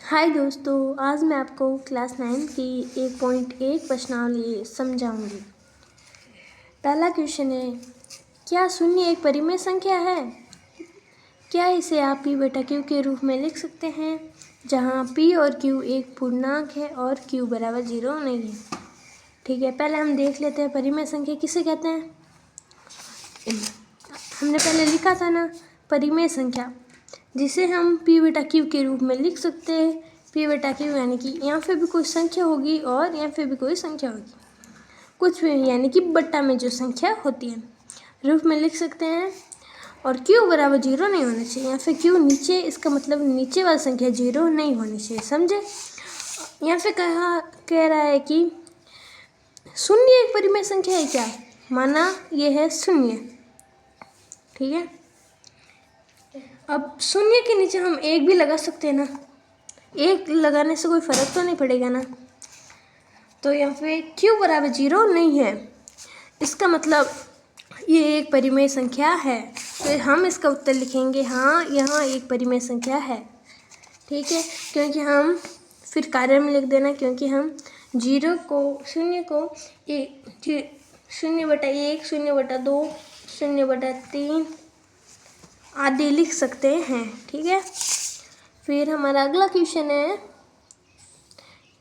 हाय दोस्तों, आज मैं आपको क्लास 9 की 1.1 प्रश्नावली समझाऊंगी। पहला क्वेश्चन है, क्या शून्य एक परिमेय संख्या है? क्या इसे आप p बटा q के रूप में लिख सकते हैं, जहां p और q एक पूर्णांक है और q बराबर 0 नहीं है। ठीक है, पहले हम देख लेते हैं परिमेय संख्या किसे कहते हैं। हमने पहले लिखा था ना परिमेय संख्या, जिसे हम p बटा q के रूप में लिख सकते हैं। p बटा q यानी कि यहाँ पे भी कोई संख्या होगी और यहाँ पे भी कोई संख्या होगी, कुछ भी यानी कि बट्टा में जो संख्या होती है रूप में लिख सकते हैं। और q बराबर 0 नहीं होना चाहिए, यहाँ पे q नीचे, इसका मतलब नीचे वाली संख्या 0 नहीं होनी चाहिए, समझे। यहाँ पे कह रहा है कि शून्य एक परिमेय संख्या है क्या, माना ये है शून्य। ठीक है, अब शून्य के नीचे हम एक भी लगा सकते हैं ना, एक लगाने से कोई फर्क तो नहीं पड़ेगा ना। तो यहाँ पे q बराबर 0 नहीं है, इसका मतलब ये एक परिमेय संख्या है। तो हम इसका उत्तर लिखेंगे हाँ, यहाँ एक परिमेय संख्या है। ठीक है, क्योंकि हम फिर कार्य में लिख देना, क्योंकि हम शून्य को 0/1, 0/2, 0/3 आदि लिख सकते हैं। ठीक है, फिर हमारा अगला क्वेश्चन है,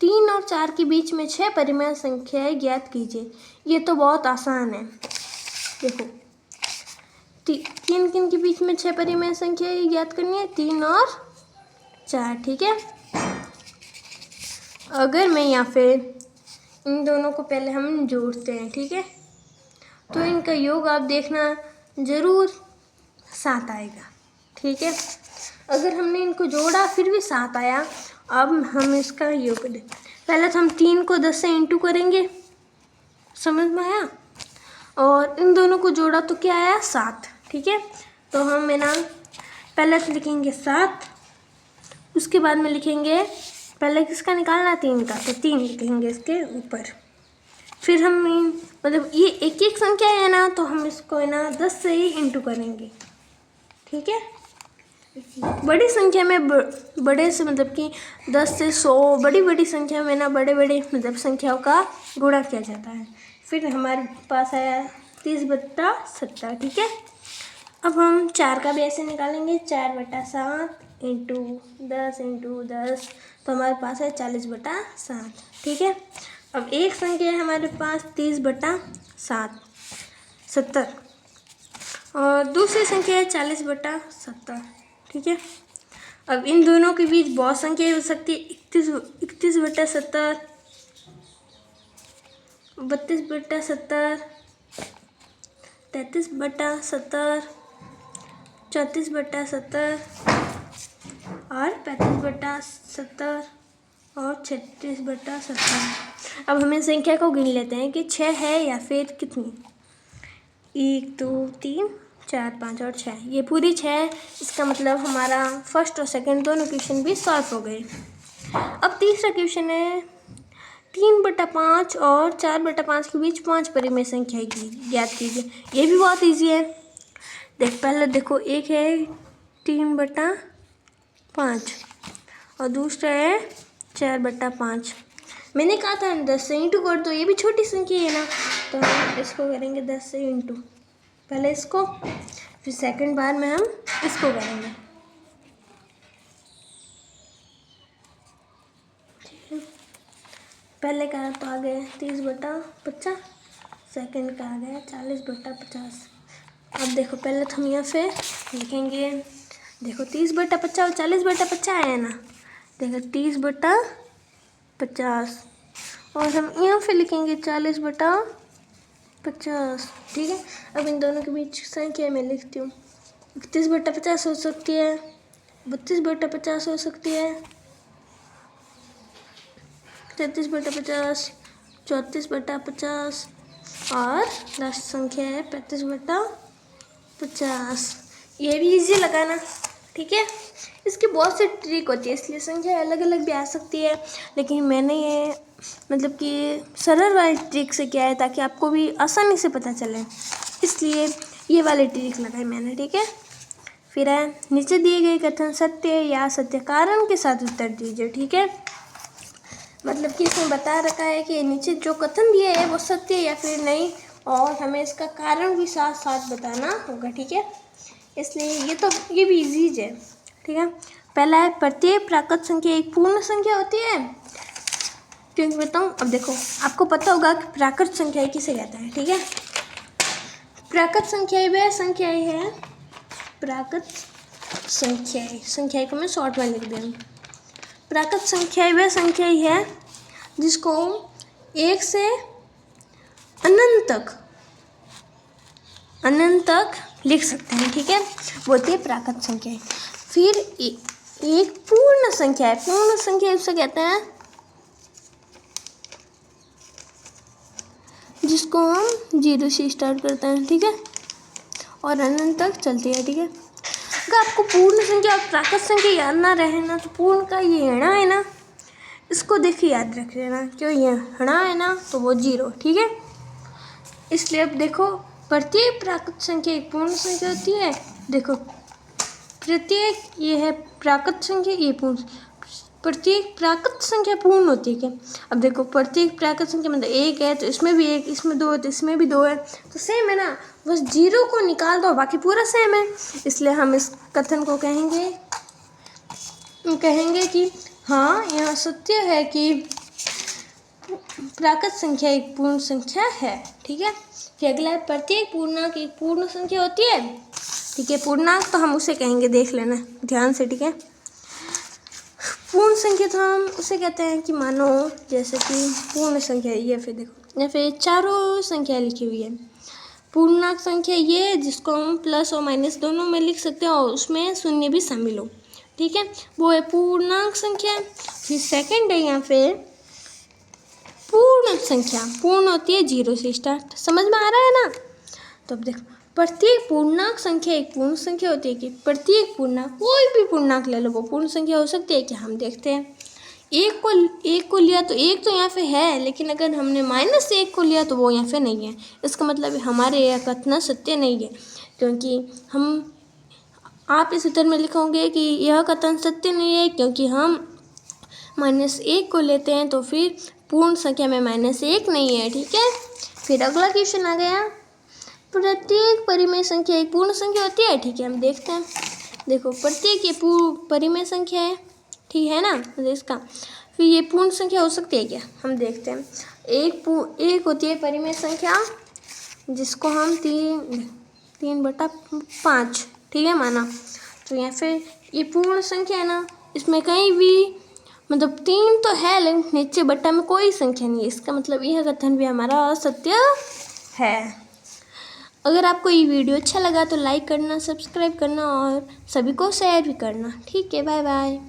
3 और 4 के बीच में 6 परिमेय संख्याएं ज्ञात कीजिए। ये तो बहुत आसान है। देखो, किन के बीच में 6 परिमेय संख्याएं ज्ञात करनी है, 3 और 4। ठीक है, अगर मैं यहाँ पे इन दोनों को पहले हम जोड़ते हैं, ठीक है, तो इनका योग आप देखना जरूर 7 आएगा। ठीक है, अगर हमने इनको जोड़ा फिर भी 7 आया, अब हम इसका योग दें। पहले तो हम 3 को 10 से इंटू करेंगे, समझ में आया, और इन दोनों को जोड़ा तो क्या आया, 7। ठीक है, तो हम है ना पहले तो लिखेंगे 7, उसके बाद में लिखेंगे, पहले किसका निकालना, 3 का, तो 3 लिखेंगे इसके ऊपर। फिर हम मतलब ये एक एक संख्या है ना, तो हम इसको है ना 10 से ही इंटू करेंगे। ठीक है, बड़ी संख्या में बड़े से मतलब कि 10 से 100 बड़ी संख्या में ना बड़े मतलब संख्याओं का गुणा किया जाता है। फिर हमारे पास आया 30/70। ठीक है, अब हम 4 का भी ऐसे निकालेंगे, 4/7 इंटू 10 इंटू 10, तो हमारे पास है 40/7। ठीक है, अब एक संख्या है हमारे पास 30/7 70, और दूसरी संख्या है 40/70। ठीक है, अब इन दोनों के बीच बहुत संख्या हो सकती है, 31/70, 32/70, 33/70, 34/70 और 35/70 और 36/70। अब हमें संख्या को गिन लेते हैं कि 6 है या फिर कितनी, 1 2 3 4 5 और 6, ये पूरी 6। इसका मतलब हमारा फर्स्ट और सेकंड दोनों क्वेश्चन भी सॉल्व हो गए। अब तीसरा क्वेश्चन है, 3/5 और 4/5 के बीच 5 परिमेय संख्या ज्ञात कीजिए। ये भी बहुत इजी है। पहले देखो, एक है 3/5 और दूसरा है 4/5। मैंने कहा था 10 से इंटू कर दो, ये भी छोटी संख्या है ना, तो हम इसको करेंगे 10 से इंटू, पहले इसको, फिर सेकंड बार में हम इसको करेंगे। पहले का तो आ गया 30/50, सेकंड का आ गया 40/50। अब देखो, पहले तो हम यहाँ पे लिखेंगे, देखो 30/50 और 40/50 आया ना, देखो 30/50, और हम यहाँ पे लिखेंगे 40/50। ठीक है, अब इन दोनों के बीच संख्या मैं लिखती हूँ, 31/50 हो सकती है, 32/50 हो सकती है, 33/50, 34/50 और लास्ट संख्या है 35/50। ये भी इजी लगा ना। ठीक है, इसकी बहुत सी ट्रिक होती है, इसलिए संख्या अलग अलग भी आ सकती है, लेकिन मैंने ये मतलब कि सरल वाली ट्रिक से किया है ताकि आपको भी आसानी से पता चले, इसलिए ये वाली ट्रिक लगाई मैंने। ठीक है, फिर है नीचे दिए गए कथन सत्य या असत्य कारण के साथ उत्तर दीजिए। ठीक है, मतलब कि इसमें बता रखा है कि नीचे जो कथन दिए है वो सत्य या फिर नहीं, और हमें इसका कारण भी साथ साथ बताना होगा। ठीक है, इसलिए ये भी इजी है। ठीक है, पहला है प्रत्येक प्राकृत संख्या एक पूर्ण संख्या होती है। क्योंकि बताऊँ, अब देखो आपको पता होगा कि प्राकृत संख्या किसे कहते हैं। ठीक है, प्राकृत संख्याएं वह संख्याएं है, प्राकृत संख्याएं को मैं शॉर्ट में लिख दे रहा हूँ। प्राकृत संख्याएं वह संख्याएं है जिसको 1 से अनंत तक लिख सकते हैं। ठीक है, वो होती है प्राकृत संख्याएं। फिर एक पूर्ण संख्या है, पूर्ण संख्या उसे कहते हैं जिसको हम 0 से स्टार्ट करते हैं। ठीक है, और अनंत तक चलती है। ठीक है, अगर आपको पूर्ण संख्या और प्राकृत संख्या याद ना रहे ना, तो पूर्ण का ये हणा है ना, इसको देखिए याद रख लेना, क्यों ये हणा है ना तो वो 0। ठीक है, इसलिए अब देखो प्रत्येक प्राकृत संख्या एक पूर्ण संख्या होती है। देखो प्रत्येक ये है प्राकृत संख्या, ये पूर्ण, प्रत्येक प्राकृत संख्या पूर्ण होती है क्या। अब देखो प्रत्येक प्राकृत संख्या मतलब 1 है तो इसमें भी 1, इसमें 2 है तो इसमें भी 2 है, तो सेम है ना, बस 0 को निकाल दो बाकी पूरा सेम है। इसलिए हम इस कथन को कहेंगे कि हाँ यहाँ सत्य है कि प्राकृत संख्या एक पूर्ण संख्या है। ठीक है, फिर अगला है प्रत्येक पूर्णांक एक पूर्ण संख्या होती है। ठीक है, पूर्णांक तो हम उसे कहेंगे, देख लेना ध्यान से। ठीक है, पूर्ण संख्या तो हम उसे कहते हैं कि मानो जैसे कि पूर्ण संख्या ये, फिर देखो या फिर चारों संख्या लिखी हुई है। पूर्णांक संख्या ये जिसको हम प्लस और माइनस दोनों में लिख सकते हैं और उसमें शून्य भी शामिल हो। ठीक है, वो है पूर्णांक संख्या। फिर सेकंड है यहाँ पे पूर्ण संख्या, पूर्ण होती है 0 से स्टार्ट। समझ में आ रहा है ना। तो अब देखो प्रत्येक पूर्णांक संख्या एक पूर्ण संख्या होती है कि प्रत्येक पूर्णांक, कोई भी पूर्णांक ले लो वो पूर्ण संख्या हो सकती है कि हम देखते हैं। एक को लिया तो 1 तो यहाँ पे है, लेकिन अगर हमने -1 को लिया तो वो यहाँ पे नहीं है। इसका मतलब हमारे यह कथन सत्य नहीं है, क्योंकि आप इस उत्तर में लिखोगे कि यह कथन सत्य नहीं है क्योंकि हम -1 को लेते हैं तो फिर पूर्ण संख्या में -1 नहीं है। ठीक है, फिर अगला क्वेश्चन आ गया, प्रत्येक परिमेय संख्या एक पूर्ण संख्या होती है। ठीक है, हम देखते हैं। देखो प्रत्येक ये परिमेय संख्या है, ठीक है ना, इसका फिर ये पूर्ण संख्या हो सकती है क्या, हम देखते हैं। एक होती है परिमेय संख्या जिसको हम 3/5 ठीक है माना, तो या फिर ये पूर्ण संख्या है ना, इसमें कहीं भी मतलब 3 तो है लेकिन नीचे बट्टा में कोई संख्या नहीं है। इसका मतलब यह कथन भी हमारा असत्य है। अगर आपको ये वीडियो अच्छा लगा तो लाइक करना, सब्सक्राइब करना और सभी को शेयर भी करना। ठीक है, बाय बाय।